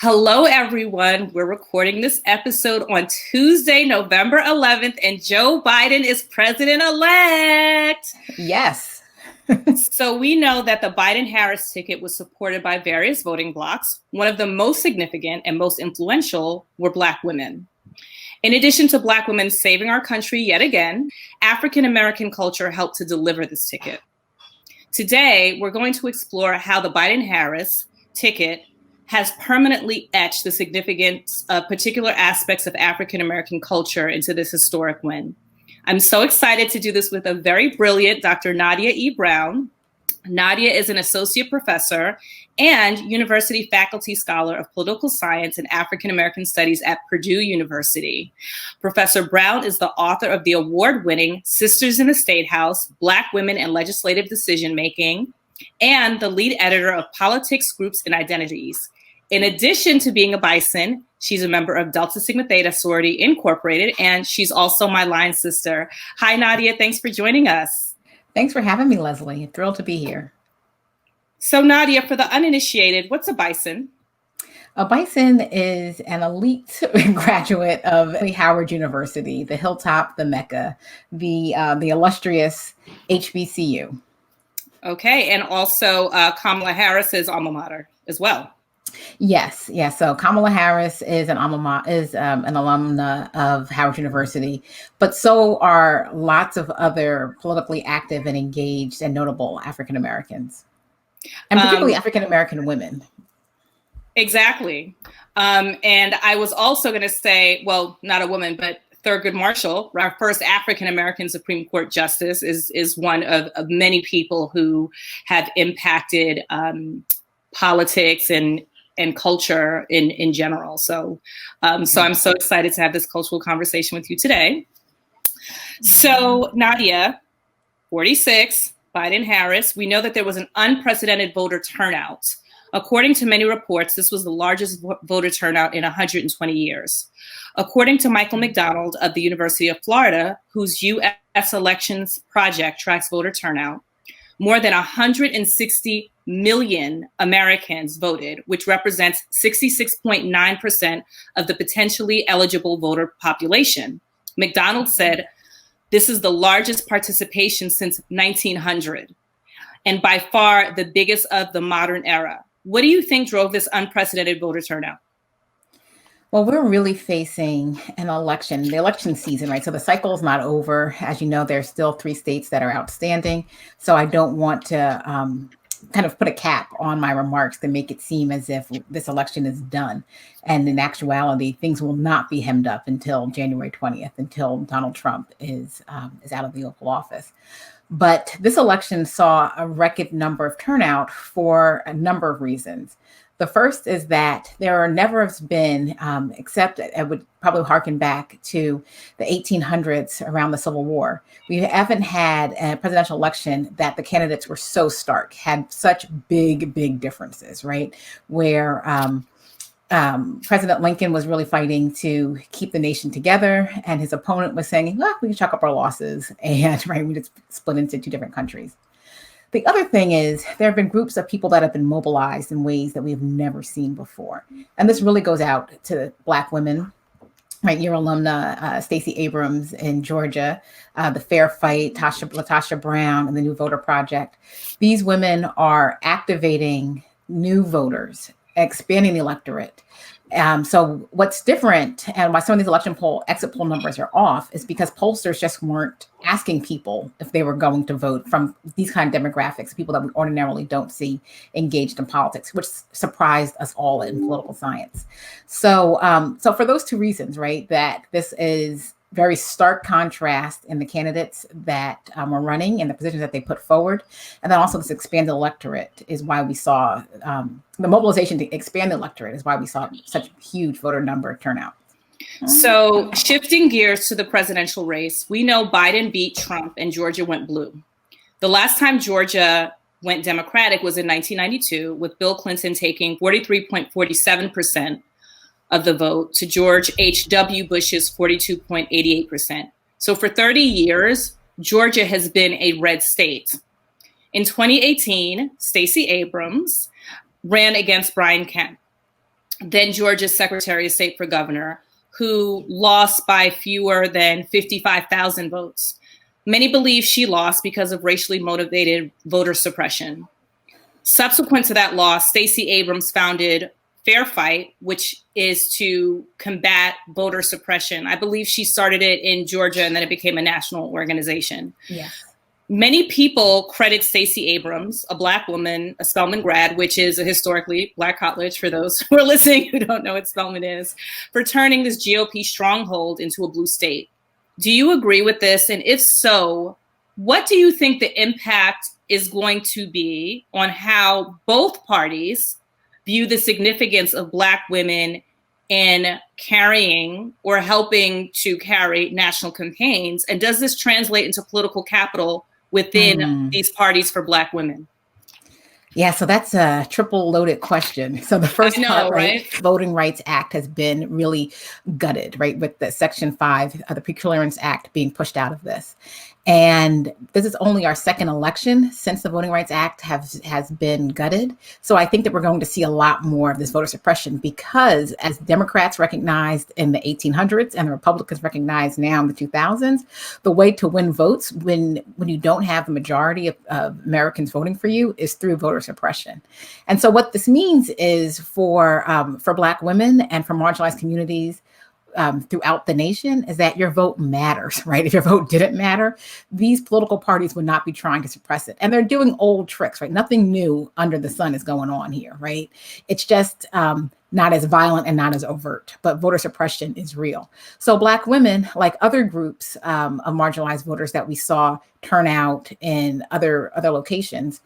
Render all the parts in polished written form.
Hello, everyone. We're recording this episode on Tuesday, November 11th, and Joe Biden is president-elect. Yes. So we know that the Biden-Harris ticket was supported by various voting blocs. One of the most significant and most influential were Black women. In addition to Black women saving our country yet again, African-American culture helped to deliver this ticket. Today, we're going to explore how the Biden-Harris ticket has permanently etched the significance of particular aspects of African-American culture into this historic win. I'm so excited to do this with a very brilliant Dr. Nadia E. Brown. Nadia is an associate professor and university faculty scholar of political science and African-American studies at Purdue University. Professor Brown is the author of the award-winning Sisters in the State House, Black Women and Legislative Decision-Making, and the lead editor of Politics, Groups, and Identities. In addition to being a Bison, she's a member of Delta Sigma Theta Sorority Incorporated, and she's also my line sister. Hi, Nadia. Thanks for joining us. Thanks for having me, Lezli. Thrilled to be here. So, Nadia, for the uninitiated, what's a Bison? A Bison is an elite graduate of Howard University, the Hilltop, the Mecca, the illustrious HBCU. Okay, and also Kamala Harris's alma mater as well. Yes. So Kamala Harris is an alumna of Howard University, but so are lots of other politically active and engaged and notable African Americans, and particularly African American women. Exactly. And I was also going to say, well, not a woman, but Thurgood Marshall, our first African American Supreme Court justice, is one of many people who have impacted politics and culture in general. So I'm so excited to have this cultural conversation with you today. So Nadia, 46, Biden-Harris, we know that there was an unprecedented voter turnout. According to many reports, this was the largest voter turnout in 120 years. According to Michael McDonald of the University of Florida, whose U.S. Elections Project tracks voter turnout, more than 160 million Americans voted, which represents 66.9% of the potentially eligible voter population. McDonald said, "This is the largest participation since 1900, and by far the biggest of the modern era." What do you think drove this unprecedented voter turnout? Well, we're really facing the election season, right? So the cycle is not over. As you know, there's still 3 states that are outstanding. So I don't want to kind of put a cap on my remarks to make it seem as if this election is done. And in actuality, things will not be hemmed up until January 20th, until Donald Trump is out of the Oval Office. But this election saw a record number of turnout for a number of reasons. The first is that there never has been, except I would probably harken back to the 1800s around the Civil War. We haven't had a presidential election that the candidates were so stark, had such big differences, right? Where President Lincoln was really fighting to keep the nation together, and his opponent was saying, we can chalk up our losses, and right, we just split into 2 different countries. The other thing is there have been groups of people that have been mobilized in ways that we have never seen before. And this really goes out to Black women, right? Your alumna, Stacey Abrams in Georgia, the Fair Fight, LaTosha Brown, and the New Voter Project. These women are activating new voters, expanding the electorate. So what's different, and why some of these exit poll numbers are off, is because pollsters just weren't asking people if they were going to vote from these kind of demographics, people that we ordinarily don't see engaged in politics, which surprised us all in political science. So for those 2 reasons, right, that this is very stark contrast in the candidates that are running and the positions that they put forward. And then also this expanded electorate is why we saw the mobilization to expand the electorate is why we saw such a huge voter number turnout. So shifting gears to the presidential race, we know Biden beat Trump and Georgia went blue. The last time Georgia went Democratic was in 1992, with Bill Clinton taking 43.47% of the vote to George H.W. Bush's 42.88%. So for 30 years, Georgia has been a red state. In 2018, Stacey Abrams ran against Brian Kemp. then Georgia's Secretary of State for governor, who lost by fewer than 55,000 votes. Many believe she lost because of racially motivated voter suppression. Subsequent to that loss, Stacey Abrams founded Fair Fight, which is to combat voter suppression. I believe she started it in Georgia and then it became a national organization. Yes. Many people credit Stacey Abrams, a Black woman, a Spelman grad, which is a historically Black college for those who are listening who don't know what Spelman is, for turning this GOP stronghold into a blue state. Do you agree with this? And if so, what do you think the impact is going to be on how both parties view the significance of Black women in carrying or helping to carry national campaigns? And does this translate into political capital within these parties for Black women? Yeah, so that's a triple loaded question. So the first part, right? Voting Rights Act has been really gutted, right? With the Section 5 of the Pre-Clearance Act being pushed out of this. And this is only our second election since the Voting Rights Act has been gutted. So I think that we're going to see a lot more of this voter suppression because as Democrats recognized in the 1800s and the Republicans recognize now in the 2000s, the way to win votes when you don't have the majority of Americans voting for you is through voter suppression. And so what this means is for Black women and for marginalized communities throughout the nation is that your vote matters, right? If your vote didn't matter, these political parties would not be trying to suppress it. And they're doing old tricks, right? Nothing new under the sun is going on here, right? It's just not as violent and not as overt, but voter suppression is real. So Black women, like other groups of marginalized voters that we saw turn out in other locations,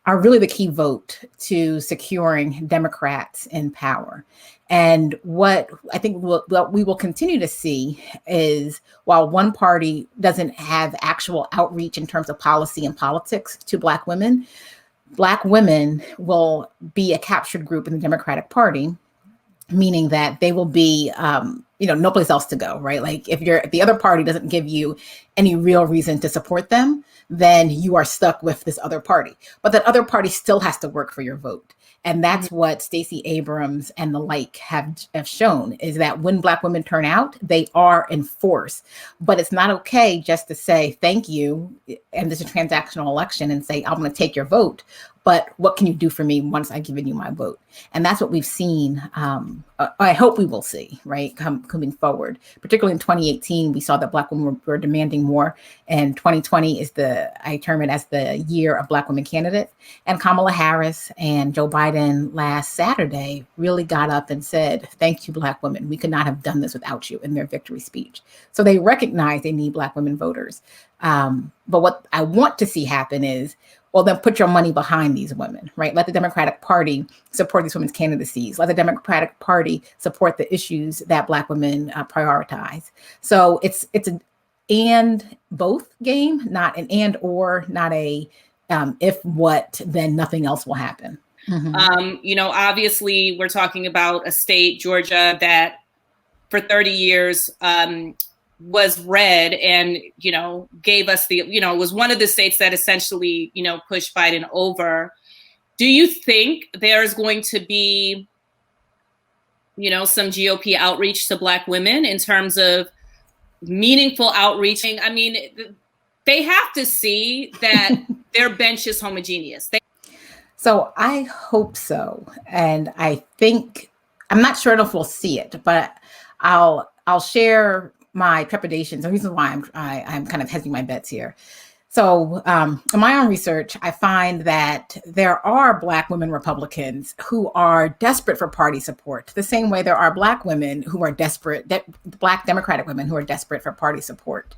are really the key vote to securing Democrats in power. And what I think what we will continue to see is while one party doesn't have actual outreach in terms of policy and politics to Black women will be a captured group in the Democratic Party, meaning that they will be, no place else to go, right? Like if the other party doesn't give you any real reason to support them, then you are stuck with this other party. But that other party still has to work for your vote. And that's what Stacey Abrams and the like have shown is that when Black women turn out, they are in force. But it's not okay just to say, thank you, and this is a transactional election and say, I'm going to take your vote. But what can you do for me once I've given you my vote? And that's what we've seen. I hope we will see, right, coming forward. Particularly in 2018, we saw that Black women were demanding more. And 2020 is I term it as the year of Black women candidates. And Kamala Harris and Joe Biden last Saturday really got up and said, thank you, Black women. We could not have done this without you in their victory speech. So they recognize they need Black women voters. But what I want to see happen is, well, then put your money behind these women, right? Let the Democratic Party support these women's candidacies. Let the Democratic Party support the issues that Black women prioritize. So it's an and both game, not an and or, not a if what, then nothing else will happen. Mm-hmm. Obviously we're talking about a state, Georgia, that for 30 years was red and, gave us was one of the states that essentially, pushed Biden over. Do you think there's going to be, some GOP outreach to Black women in terms of meaningful outreach? I mean, they have to see that their bench is homogeneous. So I hope so. And I think, I'm not sure if we'll see it, but I'll share my trepidations. The reason why I'm kind of hedging my bets here. So in my own research, I find that there are Black women Republicans who are desperate for party support, the same way there are Black women who are desperate, Black Democratic women who are desperate for party support.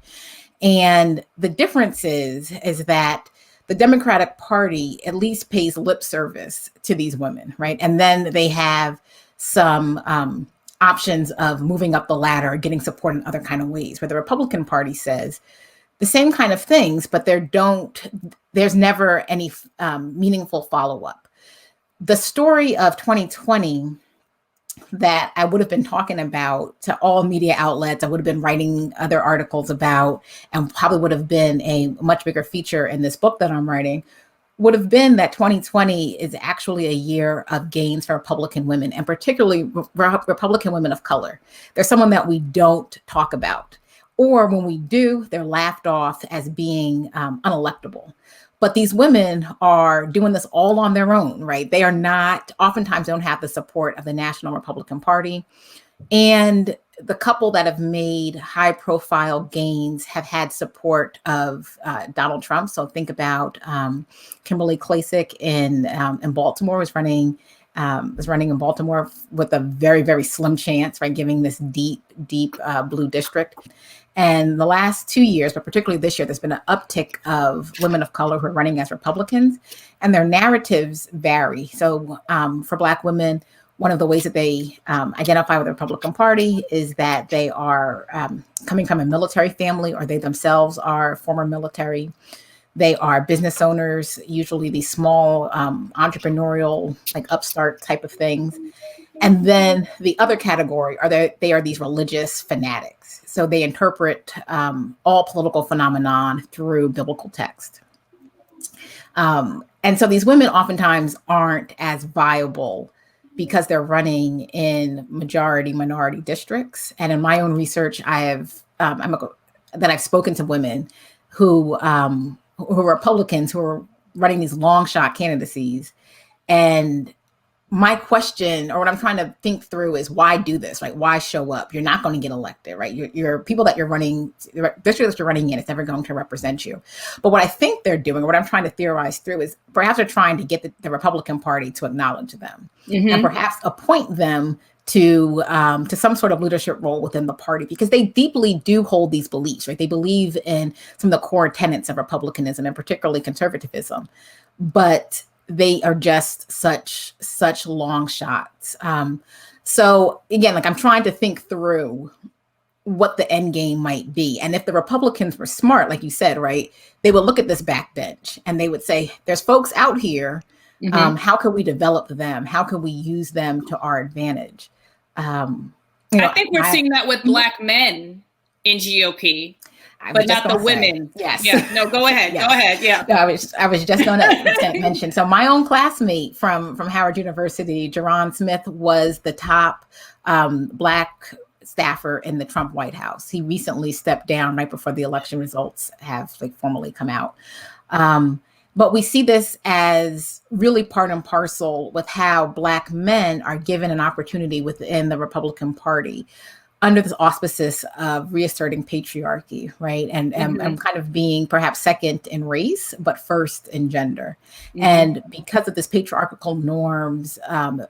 And the difference is that the Democratic Party at least pays lip service to these women, right? And then they have some options of moving up the ladder, getting support in other kind of ways, where the Republican Party says the same kind of things, but there's never any meaningful follow-up. The story of 2020 that I would have been talking about to all media outlets, I would have been writing other articles about, and probably would have been a much bigger feature in this book that I'm writing, would have been that 2020 is actually a year of gains for Republican women, and particularly Republican women of color. They're someone that we don't talk about, or when we do, they're laughed off as being unelectable. But these women are doing this all on their own, right? They are not, oftentimes don't have the support of the National Republican Party. And the couple that have made high profile gains have had support of Donald Trump. So think about Kimberly Klacik in Baltimore, was running in Baltimore with a very, very slim chance, right? Giving this deep blue district. And the last 2 years, but particularly this year, there's been an uptick of women of color who are running as Republicans, and their narratives vary. So for Black women, one of the ways that they identify with the Republican Party is that they are coming from a military family, or they themselves are former military. They are business owners, usually these small entrepreneurial, like upstart type of things. And then the other category they are these religious fanatics. So they interpret all political phenomenon through biblical text. And so these women oftentimes aren't as viable because they're running in majority minority districts. And in my own research, I've spoken to women who are Republicans who are running these long shot candidacies. And my question, or what I'm trying to think through, is why do this? Like, why show up? You're not going to get elected, right? You're people that you're running, the district that you're running in, it's never going to represent you. But what I think they're doing, or what I'm trying to theorize through, is perhaps they're trying to get the Republican Party to acknowledge them, and perhaps appoint them to some sort of leadership role within the party, because they deeply do hold these beliefs, right? They believe in some of the core tenets of republicanism, and particularly conservatism, but they are just such long shots. So again, like, I'm trying to think through what the end game might be. And if the Republicans were smart, like you said, right, they would look at this backbench and they would say, there's folks out here. How can we develop them? How can we use them to our advantage? I think we're seeing that with Black men in GOP. But not the women. Yes. Yeah. No, go ahead. Yes. Go ahead. Yeah. No, I was just going to mention. So my own classmate from Howard University, Jerron Smith, was the top Black staffer in the Trump White House. He recently stepped down right before the election results have formally come out. But we see this as really part and parcel with how Black men are given an opportunity within the Republican Party, under this auspices of reasserting patriarchy, right? And kind of being perhaps second in race, but first in gender. And because of this patriarchal norms of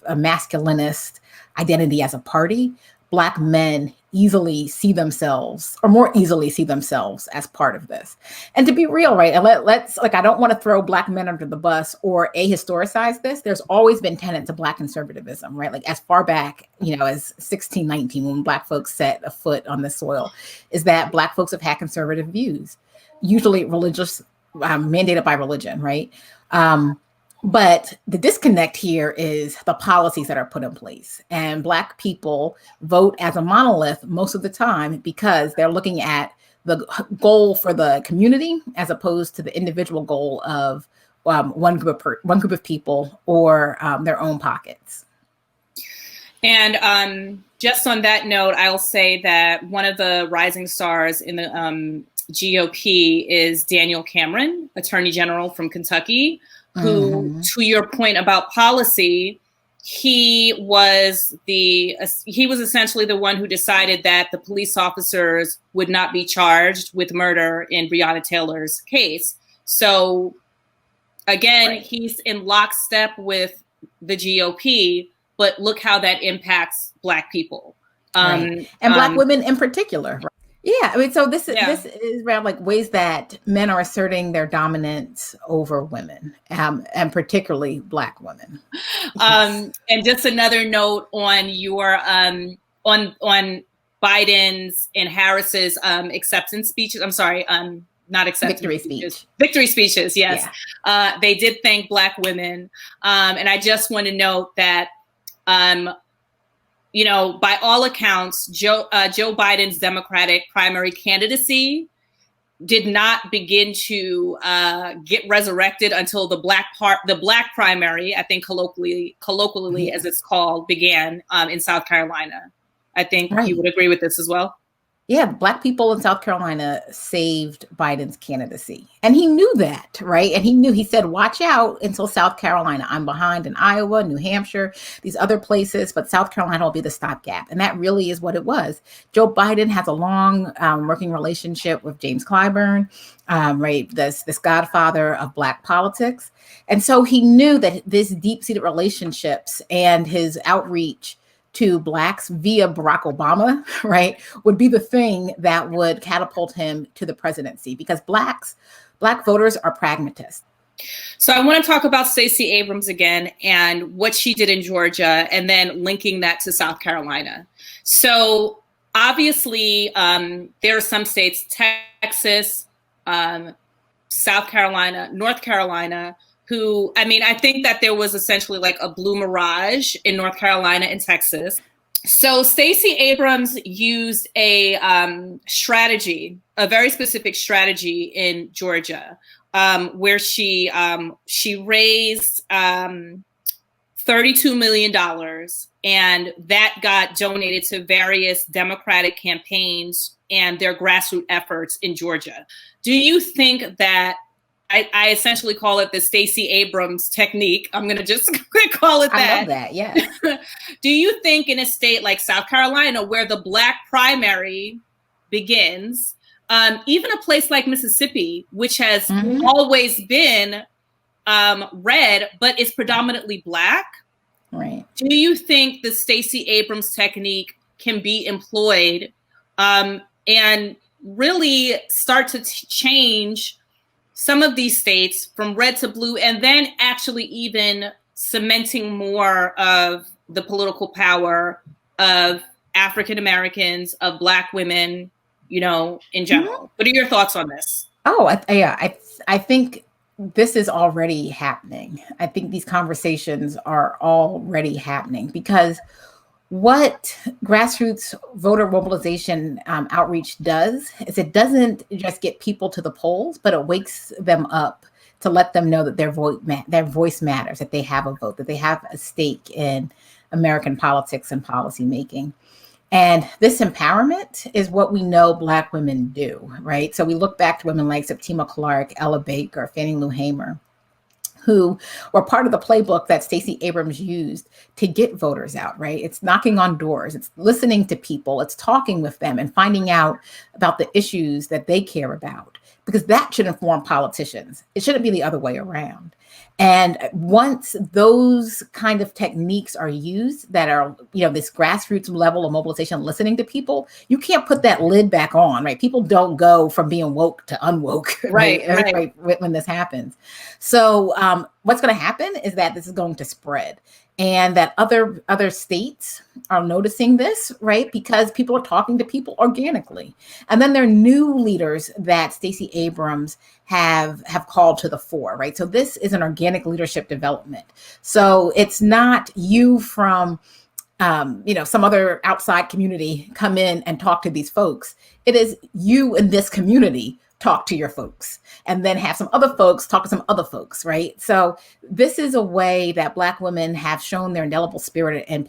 a masculinist identity as a party, Black men easily see themselves, or more easily see themselves, as part of this. And to be real, right, and let's I don't want to throw Black men under the bus or historicize this. There's always been tenets of Black conservatism, right? Like, as far back, as 1619, when Black folks set a foot on the soil, is that Black folks have had conservative views, usually religious, mandated by religion, right? But the disconnect here is the policies that are put in place. And Black people vote as a monolith most of the time because they're looking at the goal for the community as opposed to the individual goal of one group of people or their own pockets. And just on that note, I'll say that one of the rising stars in the GOP is Daniel Cameron, Attorney General from Kentucky, who, to your point about policy, he was essentially the one who decided that the police officers would not be charged with murder in Breonna Taylor's case. So again, he's in lockstep with the GOP, but look how that impacts Black people. And Black women in particular. Right? Yeah, I mean, so this is around like ways that men are asserting their dominance over women, and particularly Black women. And just another note on your on Biden's and Harris's acceptance speeches. I'm sorry, not acceptance speeches. Victory speeches. Yes, yeah. They did thank Black women, and I just want to note that. By all accounts, Joe Biden's Democratic primary candidacy did not begin to get resurrected until the black primary, I think colloquially as it's called, began in South Carolina. I think you would agree with this as well. Yeah, Black people in South Carolina saved Biden's candidacy. And he knew that, right? And he said, watch out until South Carolina. I'm behind in Iowa, New Hampshire, these other places, but South Carolina will be the stopgap. And that really is what it was. Joe Biden has a long working relationship with James Clyburn, right? This godfather of Black politics. And so he knew that this deep-seated relationships and his outreach to Blacks via Barack Obama, right, would be the thing that would catapult him to the presidency, because Black voters are pragmatists. So I want to talk about Stacey Abrams again and what she did in Georgia, and then linking that to South Carolina. So obviously, there are some states, Texas, South Carolina, North Carolina, who, I mean, I think that there was essentially like a blue mirage in North Carolina and Texas. So Stacey Abrams used a strategy, a very specific strategy in Georgia, where she raised $32 million, and that got donated to various Democratic campaigns and their grassroots efforts in Georgia. Do you think that, I essentially call it the Stacey Abrams technique. I'm going to just call it that. I love that, yeah. Do you think in a state like South Carolina, where the Black primary begins, even a place like Mississippi, which has always been red, but is predominantly Black, right? Do you think the Stacey Abrams technique can be employed and really start to change some of these states from red to blue, and then actually even cementing more of the political power of African Americans, of Black women, you know, in general? What are your thoughts on this? I think this is already happening. I think these conversations are already happening, because what grassroots voter mobilization outreach does is it doesn't just get people to the polls, but it wakes them up to let them know that their voice matters, that they have a vote, that they have a stake in American politics and policy making. And this empowerment is what we know Black women do, right? So we look back to women like Septima Clark, Ella Baker, Fannie Lou Hamer, who were part of the playbook that Stacey Abrams used to get voters out, right? It's knocking on doors, it's listening to people, it's talking with them and finding out about the issues that they care about, because that should inform politicians. It shouldn't be the other way around. And once those kind of techniques are used that are, you know, this grassroots level of mobilization, listening to people, you can't put that lid back on, right? People don't go from being woke to unwoke, right? When this happens. So what's going to happen is that this is going to spread, and that other states are noticing this, right? Because people are talking to people organically. And then there are new leaders that Stacey Abrams have called to the fore, right? So this is an organic leadership development. So it's not you from some other outside community come in and talk to these folks. It is you in this community talk to your folks, and then have some other folks talk to some other folks, right? So this is a way that Black women have shown their indelible spirit in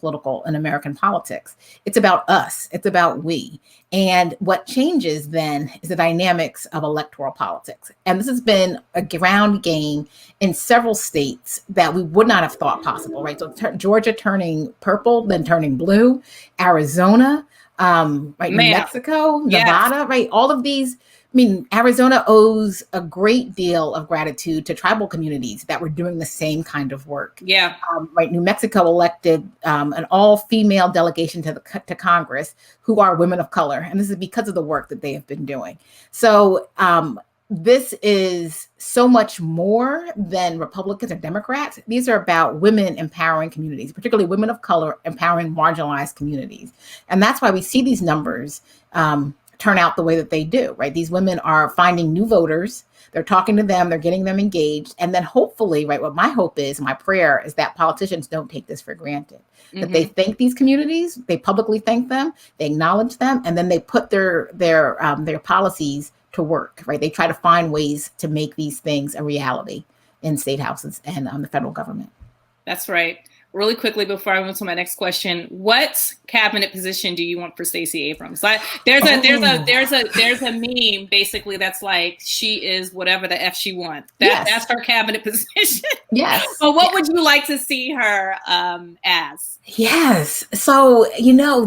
American politics. It's about us, it's about we. And what changes then is the dynamics of electoral politics. And this has been a ground game in several states that we would not have thought possible, right? So Georgia turning purple, then turning blue, Arizona, New Mexico, Nevada, right? All of these. I mean, Arizona owes a great deal of gratitude to tribal communities that were doing the same kind of work. Yeah. New Mexico elected an all-female delegation to Congress who are women of color. And this is because of the work that they have been doing. So this is so much more than Republicans or Democrats. These are about women empowering communities, particularly women of color empowering marginalized communities. And that's why we see these numbers turn out the way that they do, right? These women are finding new voters. They're talking to them, they're getting them engaged. And then hopefully, right, what my hope is, my prayer is that politicians don't take this for granted, that they thank these communities, they publicly thank them, they acknowledge them, and then they put their policies to work, right? They try to find ways to make these things a reality in state houses and the federal government. That's right. Really quickly before I move to my next question, what cabinet position do you want for Stacey Abrams? There's a meme basically that's like, she is whatever the F she wants. That's her cabinet position. Yes. But what would you like to see her as? Yes. So,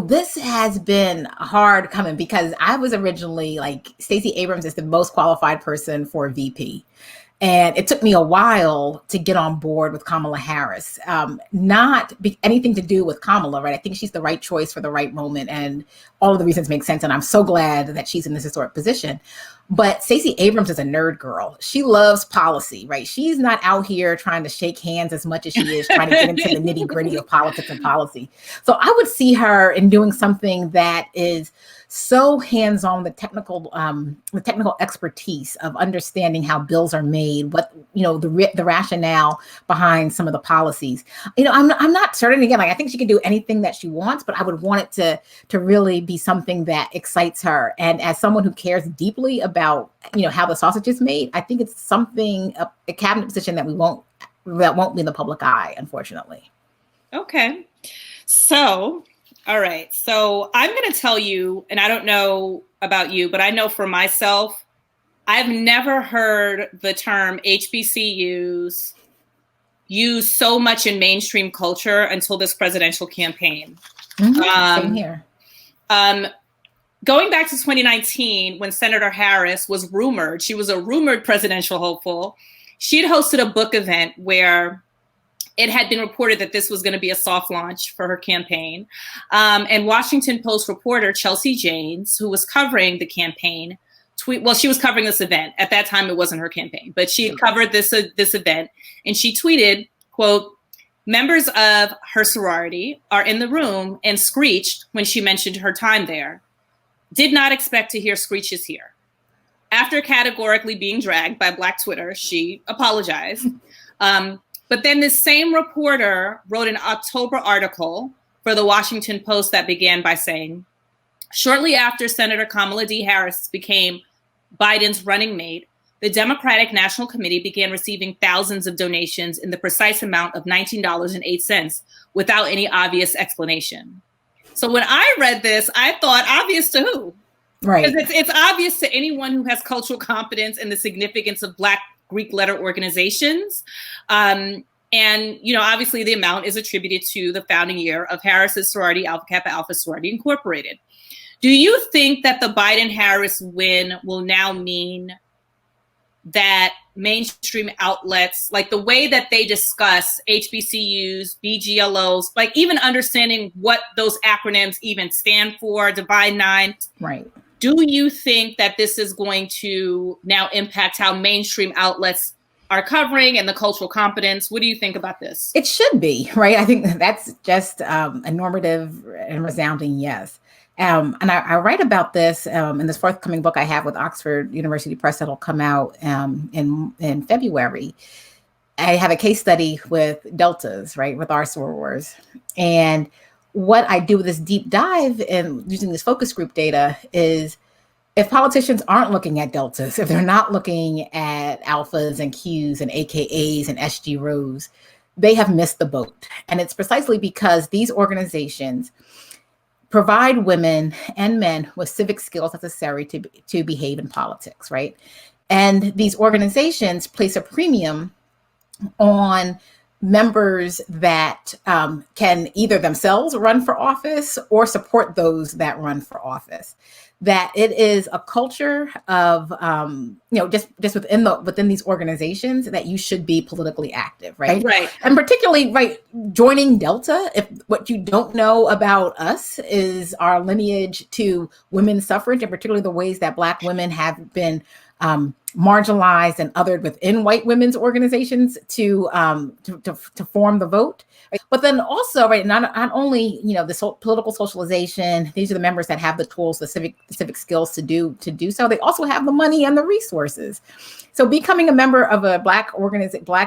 this has been hard coming because I was originally like, Stacey Abrams is the most qualified person for VP. And it took me a while to get on board with Kamala Harris. Not anything to do with Kamala, right? I think she's the right choice for the right moment, and all of the reasons make sense. And I'm so glad that she's in this historic position. But Stacey Abrams is a nerd girl. She loves policy, right? She's not out here trying to shake hands as much as she is trying to get into the nitty gritty of politics and policy. So I would see her in doing something that is so hands-on, the technical expertise of understanding how bills are made, what, the rationale behind some of the policies. I'm not certain, again, like I think she can do anything that she wants, but I would want it to really be something that excites her. And as someone who cares deeply about, how the sausage is made, I think it's something, a cabinet position that won't be in the public eye, unfortunately. Okay. So, all right. So I'm going to tell you, and I don't know about you, but I know for myself, I've never heard the term HBCUs used so much in mainstream culture until this presidential campaign. Mm-hmm. Same here. Going back to 2019, when Senator Harris was rumored, she was a rumored presidential hopeful. She had hosted a book event where it had been reported that this was going to be a soft launch for her campaign. And Washington Post reporter Chelsea Janes, who was covering the campaign, she was covering this event. At that time, it wasn't her campaign, but she had covered this event. And she tweeted, quote, "Members of her sorority are in the room and screeched when she mentioned her time there. Did not expect to hear screeches here. After categorically being dragged by Black Twitter, she apologized. But then this same reporter wrote an October article for the Washington Post that began by saying, shortly after Senator Kamala D. Harris became Biden's running mate, the Democratic National Committee began receiving thousands of donations in the precise amount of $19.08 without any obvious explanation." So when I read this, I thought, obvious to who? Right. Because it's obvious to anyone who has cultural competence in the significance of Black Greek letter organizations. And, obviously the amount is attributed to the founding year of Harris's sorority, Alpha Kappa Alpha Sorority Incorporated. Do you think that the Biden-Harris win will now mean that mainstream outlets, like the way that they discuss HBCUs, BGLOs, like even understanding what those acronyms even stand for, Divine Nine, right? Do you think that this is going to now impact how mainstream outlets are covering and the cultural competence? What do you think about this? It should be, right? I think that's just a normative and resounding yes. And I write about this in this forthcoming book I have with Oxford University Press that'll come out in February. I have a case study with deltas, right, with our sorors. And what I do with this deep dive and using this focus group data is, if politicians aren't looking at deltas, if they're not looking at alphas and Qs and AKAs and SG rows, they have missed the boat. And it's precisely because these organizations provide women and men with civic skills necessary to behave in politics, right? And these organizations place a premium on members that can either themselves run for office or support those that run for office. That it is a culture of, just within these organizations that you should be politically active, right? Right. And particularly, right, joining Delta, if what you don't know about us is our lineage to women's suffrage, and particularly the ways that Black women have been marginalized and othered within white women's organizations to form the vote. Right? But then also, right, not only the political socialization, these are the members that have the tools, the civic skills to do so. They also have the money and the resources. So becoming a member of a Black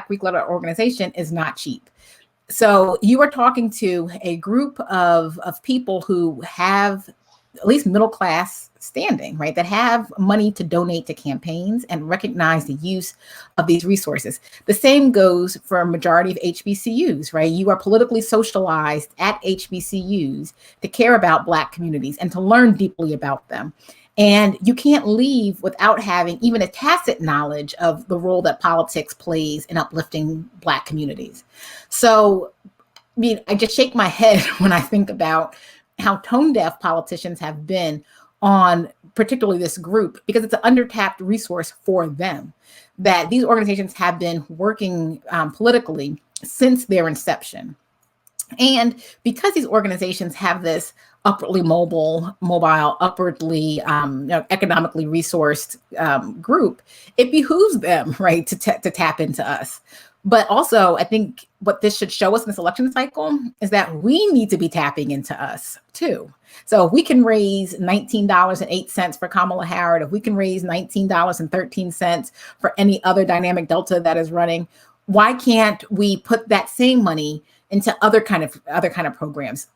Greek letter organization is not cheap. So you are talking to a group of people who have at least middle class standing, right, that have money to donate to campaigns and recognize the use of these resources. The same goes for a majority of HBCUs, right? You are politically socialized at HBCUs to care about Black communities and to learn deeply about them. And you can't leave without having even a tacit knowledge of the role that politics plays in uplifting Black communities. So, I mean, I just shake my head when I think about how tone deaf politicians have been on particularly this group, because it's an undertapped resource for them, that these organizations have been working politically since their inception. And because these organizations have this upwardly mobile, upwardly economically resourced group, it behooves them, right, to tap into us. But also, I think what this should show us in this election cycle is that we need to be tapping into us too. So if we can raise $19.08 for Kamala Harris, if we can raise $19.13 for any other dynamic Delta that is running, why can't we put that same money into other kind of programs,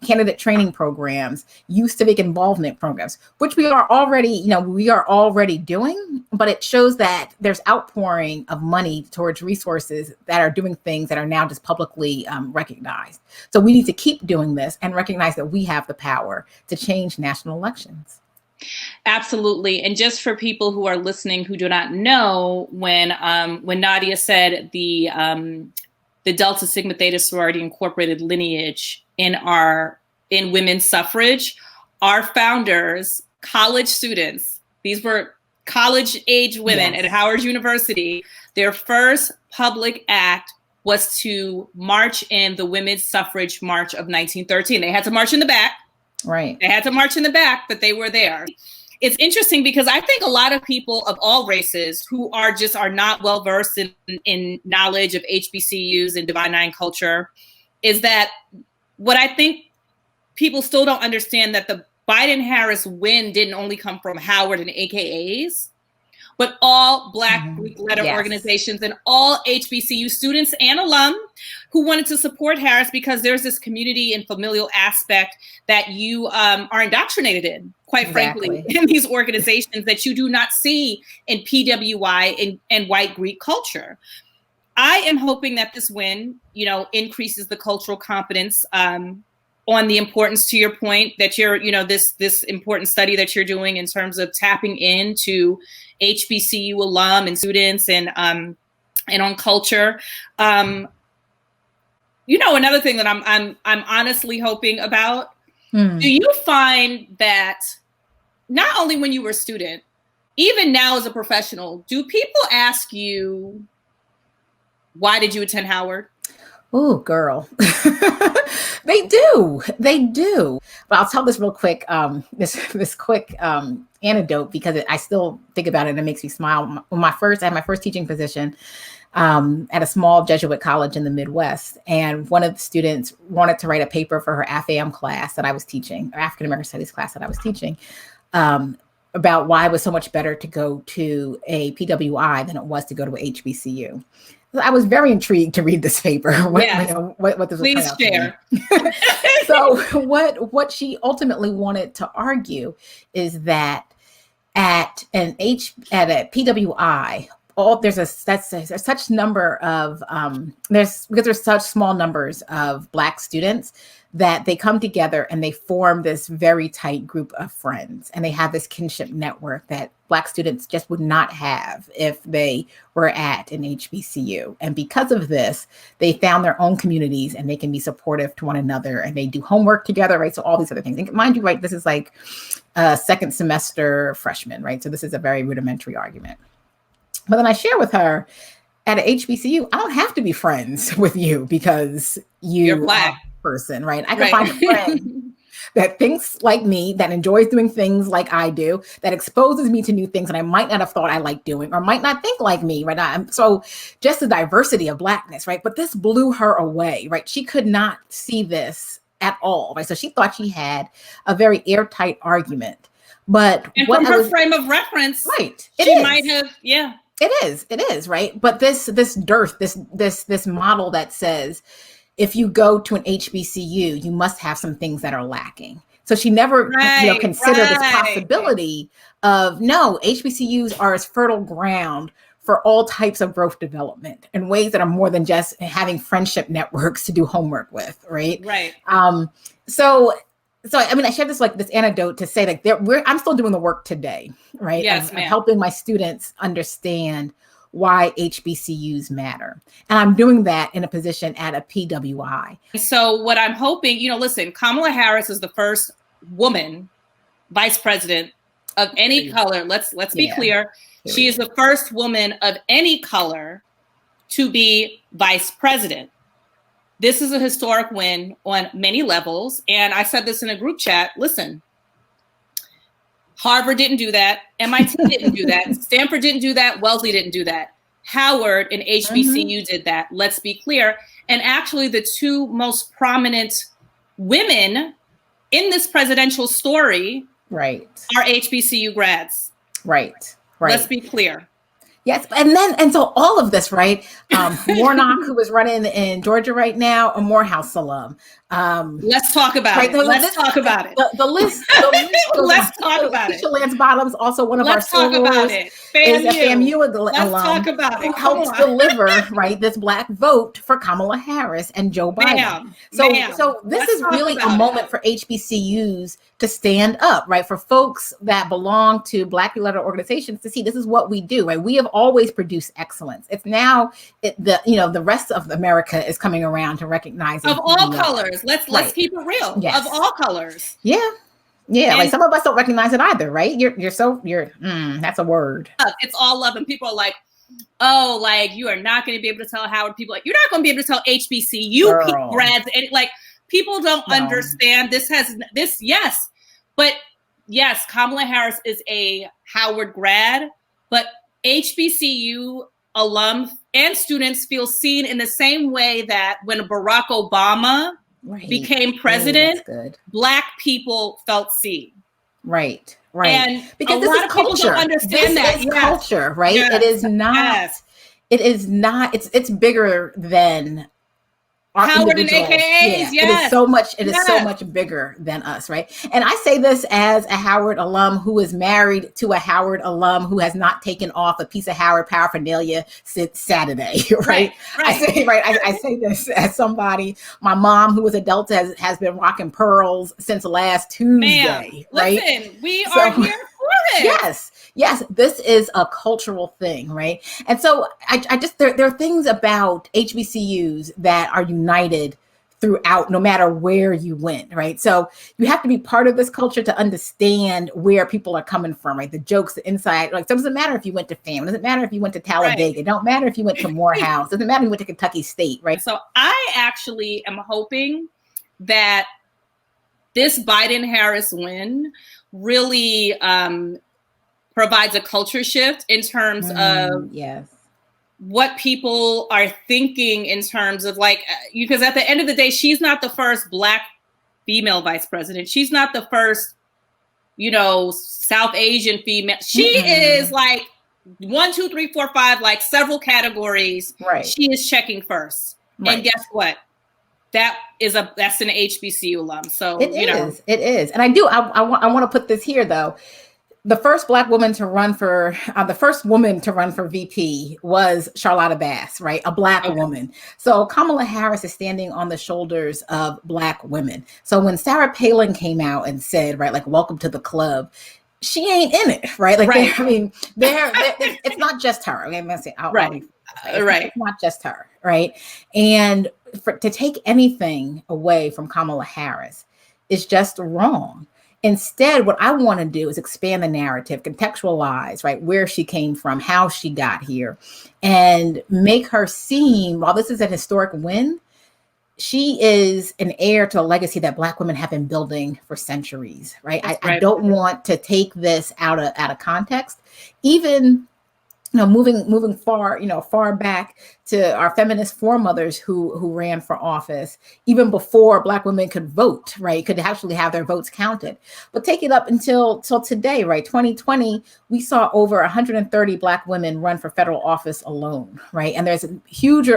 candidate training programs, youth civic involvement programs, which we are already doing, but it shows that there's outpouring of money towards resources that are doing things that are now just publicly recognized. So we need to keep doing this and recognize that we have the power to change national elections. Absolutely. And just for people who are listening who do not know, when Nadia said the Delta Sigma Theta Sorority Incorporated lineage in women's suffrage, our founders, college students, these were college age women at Howard University, their first public act was to march in the Women's Suffrage March of 1913. They had to march in the back. Right. They had to march in the back, but they were there. It's interesting because I think a lot of people of all races who are not well versed in knowledge of HBCUs and Divine Nine culture is that what I think people still don't understand, that the Biden-Harris win didn't only come from Howard and AKAs, but all Black Greek letter organizations and all HBCU students and alum who wanted to support Harris, because there's this community and familial aspect that you are indoctrinated in, quite frankly, in these organizations that you do not see in PWI and white Greek culture. I am hoping that this win, increases the cultural competence on the importance, to your point, that you're, this important study that you're doing in terms of tapping into HBCU alum and students and on culture. Another thing that I'm honestly hoping about. Do you find that not only when you were a student, even now as a professional, do people ask you, why did you attend Howard? Oh, girl. They do. But I'll tell this real quick, this quick anecdote, because I still think about it and it makes me smile. I had my first teaching position at a small Jesuit college in the Midwest. And one of the students wanted to write a paper for her AFAM class that I was teaching, or African American Studies class that I was teaching, about why it was so much better to go to a PWI than it was to go to a HBCU. I was very intrigued to read this paper. What this Please share. So what she ultimately wanted to argue is that at a PWI, there's such number of because there's such small numbers of Black students that they come together and they form this very tight group of friends, and they have this kinship network that Black students just would not have if they were at an HBCU. And because of this, they found their own communities and they can be supportive to one another, and they do homework together, right? So all these other things. And mind you, right, this is like a second semester freshman, right? So this is a very rudimentary argument. But then I share with her, at an HBCU, I don't have to be friends with you because you're Black person, right? I can find a friend that thinks like me, that enjoys doing things like I do, that exposes me to new things that I might not have thought I liked doing, or might not think like me, right? So just the diversity of Blackness, right? But this blew her away, right? She could not see this at all, right? So she thought she had a very airtight argument. But and from her frame of reference, right? She might have, It is, right? But this dearth, this model that says, if you go to an HBCU, you must have some things that are lacking. So she never, considered this possibility of, no, HBCUs are as fertile ground for all types of growth development in ways that are more than just having friendship networks to do homework with, right? Right. So I mean, I shared this anecdote to say that I'm still doing the work today, right? Yes, of helping my students understand why HBCUs matter. And I'm doing that in a position at a PWI. So what I'm hoping, listen, Kamala Harris is the first woman vice president of any color. Let's be clear. She is the first woman of any color to be vice president. This is a historic win on many levels. And I said this in a group chat. Listen, Harvard didn't do that. MIT didn't do that. Stanford didn't do that. Wellesley didn't do that. Howard and HBCU did that. Let's be clear. And actually, the two most prominent women in this presidential story are HBCU grads. Right. Let's be clear. Yes. And so all of this, right? Warnock, who is running in Georgia right now, a Morehouse alum. Let's talk about it. Let's talk about it. The list Let's talk about it. Lance Bottoms, also one of our sorors, is a FAMU alum. Let's talk about it. Who helps deliver, this black vote for Kamala Harris and Joe Biden. So this is really a moment for HBCUs to stand up, right? For folks that belong to Black-led organizations to see this is what we do, right? We have always produced excellence. It's now the rest of America is coming around to recognize of all colors. Let's keep it real. Yes. Of all colors. Yeah. And some of us don't recognize it either, right? That's a word. It's all love, and people are like, oh, you are not going to be able to tell Howard people. You're not going to be able to tell HBCU grads, and people don't understand this. Yes, but yes, Kamala Harris is a Howard grad, but HBCU alums and students feel seen in the same way that when Barack Obama became president, Black people felt seen. Right. And because a lot of people don't understand that. Culture, right? Yes. It is not. Yes. It is not. It's bigger than Howard and AKAs. It is so much. It is so much bigger than us, right? And I say this as a Howard alum who is married to a Howard alum who has not taken off a piece of Howard paraphernalia since Saturday, right? I say this as somebody. My mom, who was a Delta, has been rocking pearls since last Tuesday. Right? Listen, we are here for it. Yes, this is a cultural thing, right? And so there are things about HBCUs that are united throughout, no matter where you went, right? So you have to be part of this culture to understand where people are coming from, right? The jokes, the insight, so it doesn't matter if you went to FAM, it doesn't matter if you went to Talladega, it don't matter if you went to Morehouse, it doesn't matter if you went to Kentucky State, right? So I actually am hoping that this Biden-Harris win really provides a culture shift in terms of what people are thinking in terms of because at the end of the day, she's not the first Black female vice president. She's not the first, South Asian female. She is 1, 2, 3, 4, 5, several categories. Right. She is checking first. Right. And guess what? That's an HBCU alum. So it is. And I want to put this here though. The first Black woman to run for VP was Charlotta Bass, right? A Black woman. So Kamala Harris is standing on the shoulders of Black women. So when Sarah Palin came out and said, welcome to the club, she ain't in it, right? It's not just her. Okay, I'm gonna say it's not just her, right? And to take anything away from Kamala Harris is just wrong. Instead, what I want to do is expand the narrative, contextualize, where she came from, how she got here, and make her seem, while this is a historic win, she is an heir to a legacy that Black women have been building for centuries, right? I don't want to take this out of context. Even moving far, far back to our feminist foremothers who ran for office even before Black women could vote, right? Could actually have their votes counted. But take it up until today, right? 2020, we saw over 130 Black women run for federal office alone, right? And there's huge,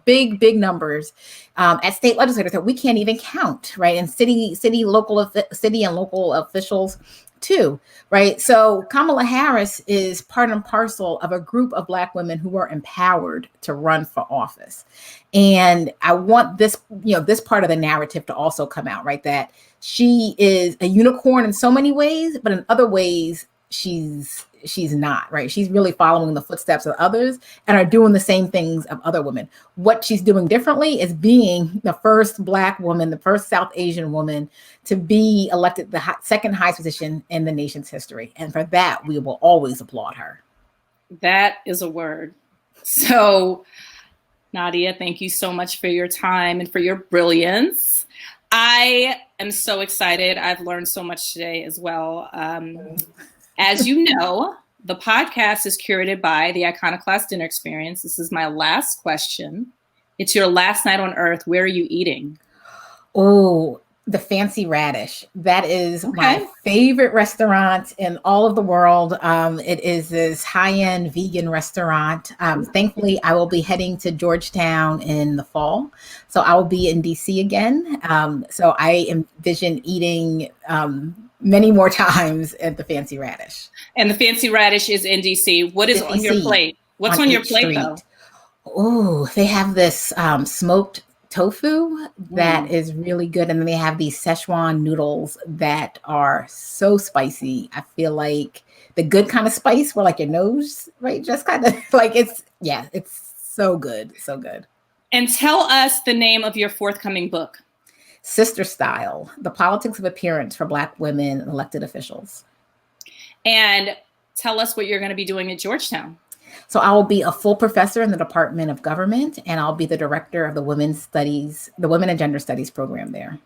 big numbers at state legislators that we can't even count, right? And city and local officials too, right? So Kamala Harris is part and parcel of a group of Black women who are empowered to run for office. And I want this, this part of the narrative to also come out, right? That she is a unicorn in so many ways, but in other ways, she's not, right? She's really following the footsteps of others and are doing the same things of other women. What she's doing differently is being the first Black woman, the first South Asian woman to be elected the second highest position in the nation's history. And for that, we will always applaud her. That is a word. So, Nadia, thank you so much for your time and for your brilliance. I am so excited. I've learned so much today as well. As you know, the podcast is curated by the Iconoclast Dinner Experience. This is my last question. It's your last night on Earth. Where are you eating? Oh, the Fancy Radish. That is my favorite restaurant in all of the world. It is this high-end vegan restaurant. Thankfully, I will be heading to Georgetown in the fall. So I will be in DC again. So I envision eating many more times at the Fancy Radish. And the Fancy Radish is in DC. What is on your plate? What's on your plate, though? Oh, they have this smoked tofu that is really good. And then they have these Szechuan noodles that are so spicy. I feel like the good kind of spice where like your nose, right? Just kind of like it's so good. So good. And tell us the name of your forthcoming book. Sister Style, The Politics of Appearance for Black Women Elected Officials. And tell us what you're going to be doing at Georgetown. So I will be a full professor in the Department of Government, and I'll be the director of the Women and Gender Studies program there.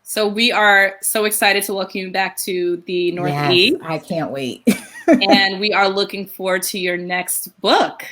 So we are so excited to welcome you back to the Northeast. Yes, I can't wait. And we are looking forward to your next book.